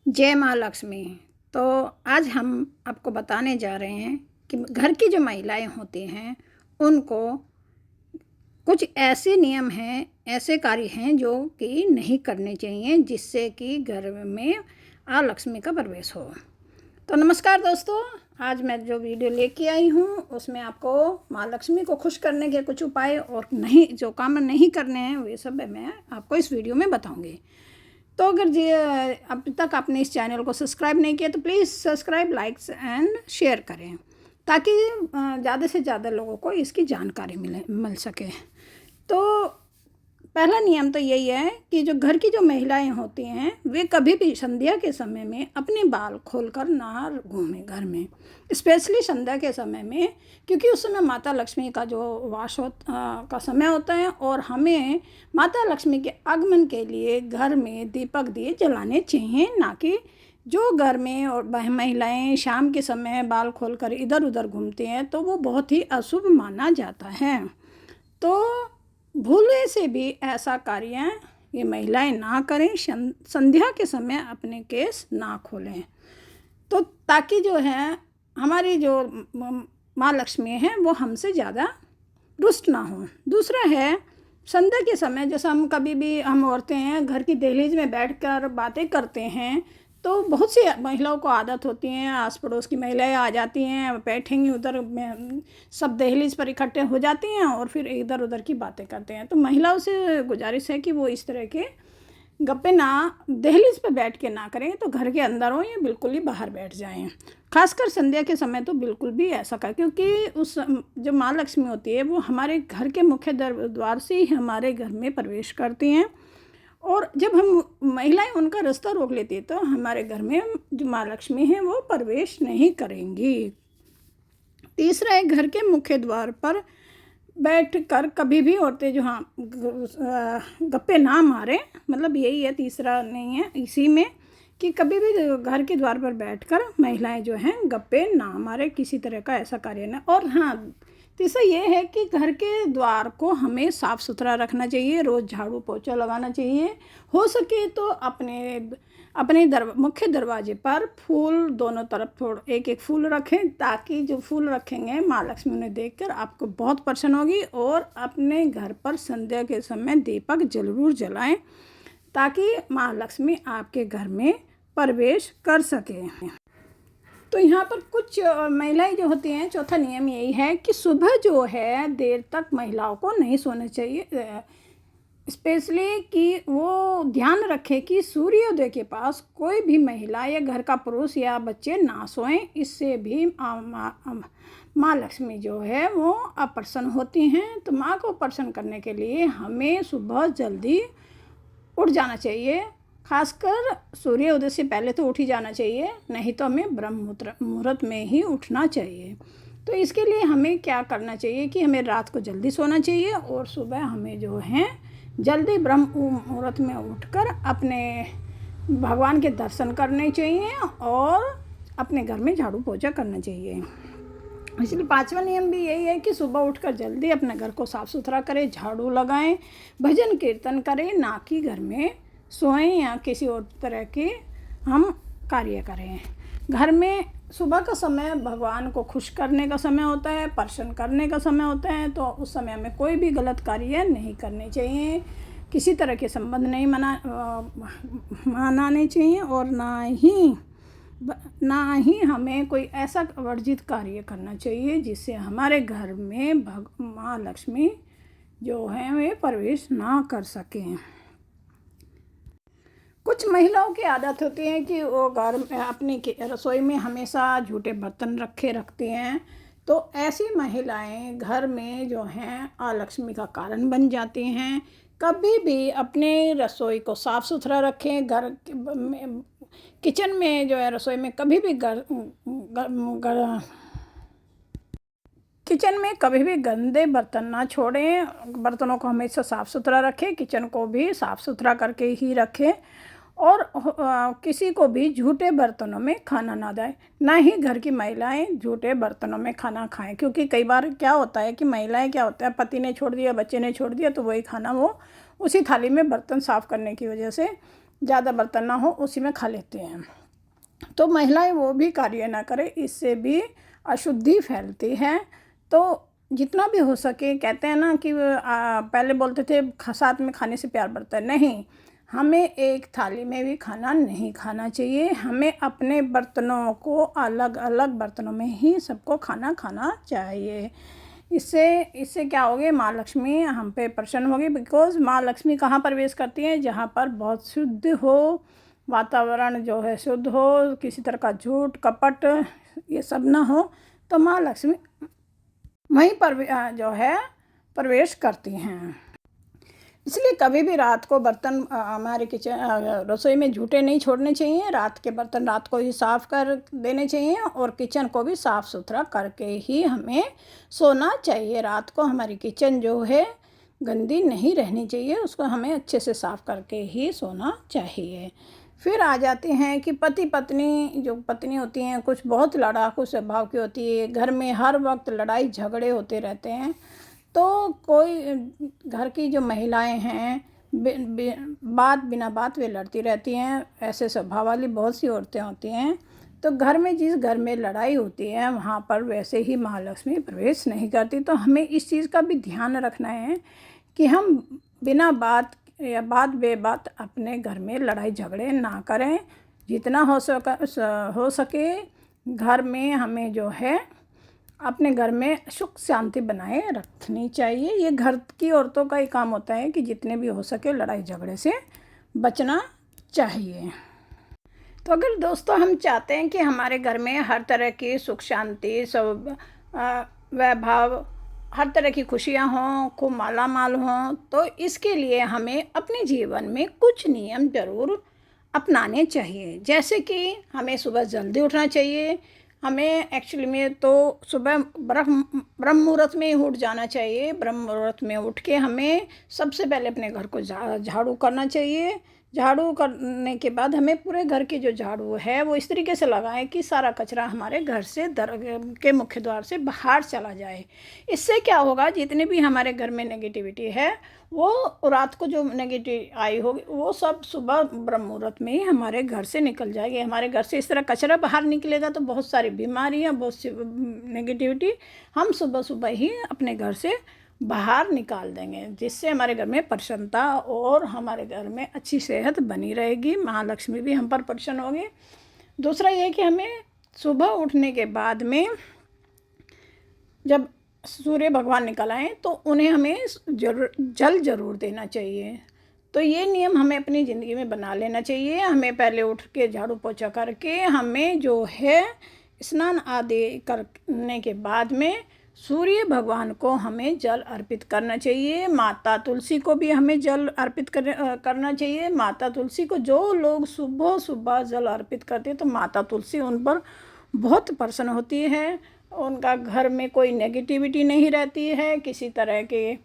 जय माँ लक्ष्मी। तो आज हम आपको बताने जा रहे हैं कि घर की जो महिलाएं होती हैं उनको कुछ ऐसे नियम हैं, ऐसे कार्य हैं जो कि नहीं करने चाहिए, जिससे कि घर में लक्ष्मी का प्रवेश हो। तो नमस्कार दोस्तों, आज मैं जो वीडियो लेके आई हूँ उसमें आपको माँ लक्ष्मी को खुश करने के कुछ उपाय और नहीं जो काम नहीं करने हैं वे सब मैं आपको इस वीडियो में बताऊँगी। तो अगर जी अब तक आपने इस चैनल को सब्सक्राइब नहीं किया तो please subscribe, likes and share करें, ताकि ज़्यादा से ज़्यादा लोगों को इसकी जानकारी मिल सके। तो पहला नियम तो यही है कि जो घर की जो महिलाएं होती हैं वे कभी भी संध्या के समय में अपने बाल खोलकर ना घूमें घर में, स्पेशली संध्या के समय में, क्योंकि उस समय माता लक्ष्मी का जो का समय होता है और हमें माता लक्ष्मी के आगमन के लिए घर में दीपक दिए जलाने चाहिए, ना कि जो घर में और महिलाएं शाम के समय बाल खोलकर इधर उधर घूमती हैं तो वो बहुत ही अशुभ माना जाता है। तो भूले से भी ऐसा कार्य ये महिलाएं ना करें, संध्या के समय अपने केस ना खोलें, तो ताकि जो है हमारी जो माँ लक्ष्मी है वो हमसे ज़्यादा रुष्ट ना हो। दूसरा है, संध्या के समय जैसे कभी भी हम औरतें हैं घर की दहलीज में बैठकर बातें करते हैं, तो बहुत सी महिलाओं को आदत होती है, आस पड़ोस की महिलाएं आ जाती हैं, बैठेंगी उधर में, सब दहलीज पर इकट्ठे हो जाती हैं और फिर इधर उधर की बातें करते हैं। तो महिलाओं से गुजारिश है कि वो इस तरह के गप्पे ना दहलीज पे बैठ के ना करें, तो घर के अंदर हो या बिल्कुल ही बाहर बैठ जाएं। खासकर संध्या के समय तो बिल्कुल भी ऐसा कर, क्योंकि उस जो माँ लक्ष्मी होती है वो हमारे घर के मुख्य द्वार से ही हमारे घर में प्रवेश करती हैं, और जब हम महिलाएं उनका रास्ता रोक लेती है तो हमारे घर में जो माँ लक्ष्मी है वो प्रवेश नहीं करेंगी। तीसरा है, घर के मुख्य द्वार पर बैठ कर कभी भी औरतें जो गप्पे ना मारें, मतलब यही है, तीसरा नहीं है इसी में, कि कभी भी घर के द्वार पर बैठकर महिलाएं जो हैं गप्पे ना मारे, किसी तरह का ऐसा कार्य ना। और हाँ, तीसरा ये है कि घर के द्वार को हमें साफ़ सुथरा रखना चाहिए, रोज़ झाड़ू पोछा लगाना चाहिए, हो सके तो अपने मुख्य दरवाजे पर फूल दोनों तरफ थोड़ा एक एक फूल रखें, ताकि जो फूल रखेंगे माँ लक्ष्मी उन्हें देखकर आपको बहुत प्रसन्न होगी। और अपने घर पर संध्या के समय दीपक जरूर जलाएं, ताकि माँ लक्ष्मी आपके घर में प्रवेश कर सके। तो यहाँ पर कुछ महिलाएं जो होती हैं, चौथा नियम यही है कि सुबह जो है देर तक महिलाओं को नहीं सोना चाहिए, स्पेशली कि वो ध्यान रखें कि सूर्योदय के पास कोई भी महिला या घर का पुरुष या बच्चे ना सोएं। इससे भी माँ लक्ष्मी जो है वो अप्रसन्न होती हैं। तो माँ को प्रसन्न करने के लिए हमें सुबह जल्दी उठ जाना चाहिए, खासकर सूर्योदय से पहले तो उठ ही जाना चाहिए, नहीं तो हमें ब्रह्म मुहूर्त में ही उठना चाहिए। तो इसके लिए हमें क्या करना चाहिए कि हमें रात को जल्दी सोना चाहिए और सुबह हमें जो है जल्दी ब्रह्म मुहूर्त में उठकर अपने भगवान के दर्शन करने चाहिए और अपने घर में झाड़ू पोछा करना चाहिए। इसलिए पांचवा नियम भी यही है कि सुबह उठकर जल्दी अपने घर को साफ़ सुथरा करें, झाड़ू लगाएं, भजन कीर्तन करें, ना कि घर में सोएं या किसी और तरह के हम कार्य करें। घर में सुबह का समय भगवान को खुश करने का समय होता है, प्रसन्न करने का समय होता है, तो उस समय में कोई भी गलत कार्य नहीं करने चाहिए, किसी तरह के संबंध नहीं मनाने चाहिए, और ना ही हमें कोई ऐसा वर्जित कार्य करना चाहिए जिससे हमारे घर में माँ लक्ष्मी जो है वे प्रवेश ना कर सकें। कुछ महिलाओं की आदत होती है कि वो घर में अपनी रसोई में हमेशा झूठे बर्तन रखती हैं, तो ऐसी महिलाएं घर में जो हैं अलक्ष्मी का कारण बन जाती हैं। कभी भी अपने रसोई को साफ़ सुथरा रखें, किचन में जो है रसोई में कभी भी किचन में कभी भी गंदे बर्तन ना छोड़ें, बर्तनों को हमेशा साफ़ सुथरा रखें, किचन को भी साफ़ सुथरा करके ही रखें, और किसी को भी झूठे बर्तनों में खाना ना दें, ना ही घर की महिलाएं झूठे बर्तनों में खाना खाएं, क्योंकि कई बार क्या होता है कि महिलाएं क्या होता है, पति ने छोड़ दिया, बच्चे ने छोड़ दिया, तो वही खाना वो उसी थाली में बर्तन साफ़ करने की वजह से ज़्यादा बर्तन ना हो उसी में खा लेते हैं। तो महिलाएं वो भी कार्य ना करें, इससे भी अशुद्धि फैलती है। तो जितना भी हो सके, कहते हैं ना कि पहले बोलते थे साथ में खाने से प्यार बढ़ता है, नहीं, हमें एक थाली में भी खाना नहीं खाना चाहिए। हमें अपने बर्तनों को अलग अलग बर्तनों में ही सबको खाना खाना चाहिए। इससे इससे क्या होगी, माँ लक्ष्मी हम पे प्रसन्न होगी। बिकॉज़ माँ लक्ष्मी कहाँ प्रवेश करती हैं, जहाँ पर बहुत शुद्ध हो, वातावरण जो है शुद्ध हो, किसी तरह का झूठ कपट ये सब ना हो, तो माँ लक्ष्मी वहीं पर जो है प्रवेश करती हैं। इसलिए कभी भी रात को बर्तन हमारे किचन रसोई में झूठे नहीं छोड़ने चाहिए। रात के बर्तन रात को ही साफ़ कर देने चाहिए और किचन को भी साफ़ सुथरा करके ही हमें सोना चाहिए। रात को हमारी किचन जो है गंदी नहीं रहनी चाहिए, उसको हमें अच्छे से साफ़ करके ही सोना चाहिए। फिर आ जाते हैं कि पति पत्नी, जो पत्नी होती हैं कुछ बहुत लड़ाकू स्वभाव की होती है, घर में हर वक्त लड़ाई झगड़े होते रहते हैं। तो कोई घर की जो महिलाएं हैं बात बिना बात वे लड़ती रहती हैं, ऐसे स्वभाव वाली बहुत सी औरतें होती हैं। तो घर में जिस घर में लड़ाई होती है वहाँ पर वैसे ही महालक्ष्मी प्रवेश नहीं करती। तो हमें इस चीज़ का भी ध्यान रखना है कि हम बिना बात या बात बेबात अपने घर में लड़ाई झगड़े ना करें। जितना हो सके घर में हमें जो है अपने घर में सुख शांति बनाए रखनी चाहिए। ये घर की औरतों का ही काम होता है कि जितने भी हो सके लड़ाई झगड़े से बचना चाहिए। तो अगर दोस्तों हम चाहते हैं कि हमारे घर में हर तरह की सुख शांति सब वैभव, हर तरह की खुशियाँ हों, खूब माला माल हों, तो इसके लिए हमें अपने जीवन में कुछ नियम ज़रूर अपनाने चाहिए। जैसे कि हमें सुबह जल्दी उठना चाहिए। हमें एक्चुअली में तो सुबह ब्रह्म मुहूर्त में ही उठ जाना चाहिए। ब्रह्म मुहूर्त में उठ के हमें सबसे पहले अपने घर को झाड़ू करना चाहिए। झाड़ू करने के बाद हमें पूरे घर की जो झाड़ू है वो इस तरीके से लगाएं कि सारा कचरा हमारे घर से दर के मुख्य द्वार से बाहर चला जाए। इससे क्या होगा, जितने भी हमारे घर में नेगेटिविटी है वो रात को जो नेगेटिव आई होगी वो सब सुबह ब्रह्म मुहूर्त में ही हमारे घर से निकल जाएगी। हमारे घर से इस तरह कचरा बाहर निकलेगा तो बहुत सारी बीमारियां, बहुत सी नेगेटिविटी हम सुबह सुबह ही अपने घर से बाहर निकाल देंगे, जिससे हमारे घर में प्रसन्नता और हमारे घर में अच्छी सेहत बनी रहेगी। महालक्ष्मी भी हम पर प्रसन्न होगी। दूसरा ये कि हमें सुबह उठने के बाद में जब सूर्य भगवान निकल आएँ तो उन्हें हमें जल ज़रूर देना चाहिए। तो ये नियम हमें अपनी ज़िंदगी में बना लेना चाहिए। हमें पहले उठ के झाड़ू पोछा करके हमें जो है स्नान आदि करने के बाद में सूर्य भगवान को हमें जल अर्पित करना चाहिए। माता तुलसी को भी हमें जल अर्पित करना चाहिए। माता तुलसी को जो लोग सुबह सुबह जल अर्पित करते हैं तो माता तुलसी उन पर बहुत प्रसन्न होती है। उनका घर में कोई नेगेटिविटी नहीं रहती है, किसी तरह के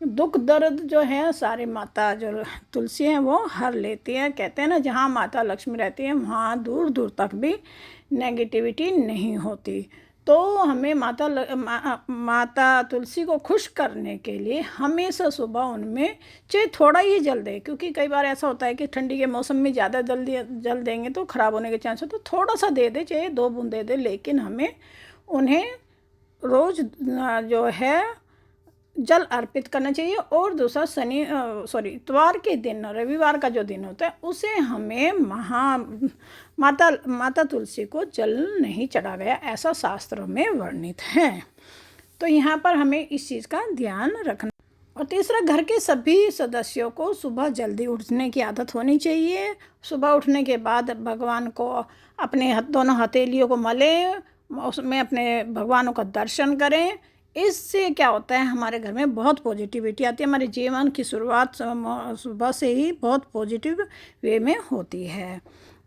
दुख दर्द जो है सारे माता जो तुलसी हैं वो हर लेती हैं। कहते हैं ना, जहाँ माता लक्ष्मी रहती हैं वहाँ दूर दूर तक भी नेगेटिविटी नहीं होती। तो हमें माता तुलसी को खुश करने के लिए हमेशा सुबह उनमें चाहे थोड़ा ही जल दें, क्योंकि कई बार ऐसा होता है कि ठंडी के मौसम में ज़्यादा जल देंगे तो ख़राब होने के चांस है। तो थोड़ा सा दे दें, चाहे 2 बूंद दे दें, लेकिन हमें उन्हें रोज़ जो है जल अर्पित करना चाहिए। और दूसरा इतवार के दिन, रविवार का जो दिन होता है उसे हमें माता तुलसी को जल नहीं चढ़ा गया, ऐसा शास्त्रों में वर्णित है। तो यहाँ पर हमें इस चीज़ का ध्यान रखना। और तीसरा, घर के सभी सदस्यों को सुबह जल्दी उठने की आदत होनी चाहिए। सुबह उठने के बाद भगवान को अपने दोनों हथेलियों को मलें, उसमें अपने भगवानों का दर्शन करें। इससे क्या होता है, हमारे घर में बहुत पॉजिटिविटी आती है। हमारे जीवन की शुरुआत सुबह से ही बहुत पॉजिटिव वे में होती है।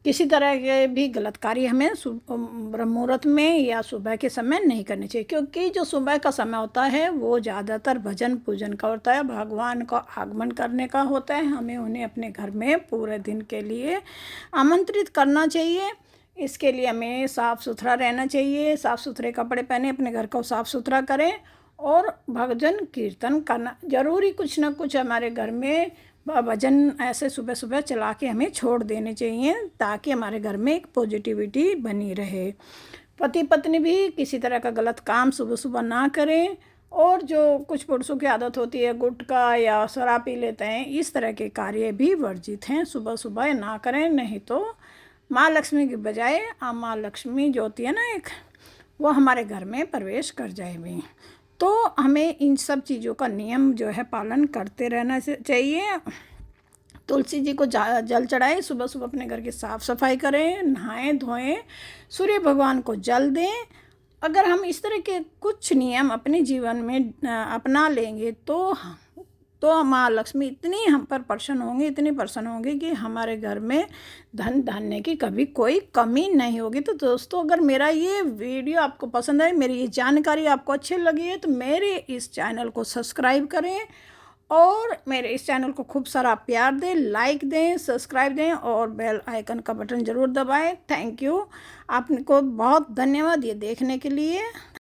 किसी तरह के भी गलत कार्य हमें ब्रह्म मुहूर्त में या सुबह के समय नहीं करने चाहिए, क्योंकि जो सुबह का समय होता है वो ज़्यादातर भजन पूजन का होता है, भगवान का आगमन करने का होता है। हमें उन्हें अपने घर में पूरे दिन के लिए आमंत्रित करना चाहिए। इसके लिए हमें साफ़ सुथरा रहना चाहिए, साफ़ सुथरे कपड़े पहने, अपने घर को साफ़ सुथरा करें और भजन कीर्तन करना ज़रूरी। कुछ ना कुछ हमारे घर में भजन ऐसे सुबह सुबह चला के हमें छोड़ देने चाहिए, ताकि हमारे घर में एक पॉजिटिविटी बनी रहे। पति पत्नी भी किसी तरह का गलत काम सुबह सुबह ना करें, और जो कुछ पुरुषों की आदत होती है गुटखा या शराब पी लेते हैं, इस तरह के कार्य भी वर्जित हैं, सुबह सुबह ना करें। नहीं तो माँ लक्ष्मी की बजाय माँ लक्ष्मी जो होती है ना एक, वो हमारे घर में प्रवेश कर जाएगी। तो हमें इन सब चीज़ों का नियम जो है पालन करते रहना चाहिए। तुलसी जी को जल चढ़ाएं, सुबह सुबह अपने घर की साफ़ सफाई करें, नहाएं धोएं, सूर्य भगवान को जल दें। अगर हम इस तरह के कुछ नियम अपने जीवन में अपना लेंगे तो माँ लक्ष्मी इतनी हम पर प्रसन्न होंगी, इतनी प्रसन्न होंगी कि हमारे घर में धन धान्य की कभी कोई कमी नहीं होगी। तो दोस्तों, अगर मेरा ये वीडियो आपको पसंद है, मेरी ये जानकारी आपको अच्छी लगी है, तो मेरे इस चैनल को सब्सक्राइब करें और मेरे इस चैनल को खूब सारा प्यार दें, लाइक दें, सब्सक्राइब दें और बेल आइकन का बटन ज़रूर दबाएं। थैंक यू, आपको बहुत धन्यवाद ये देखने के लिए।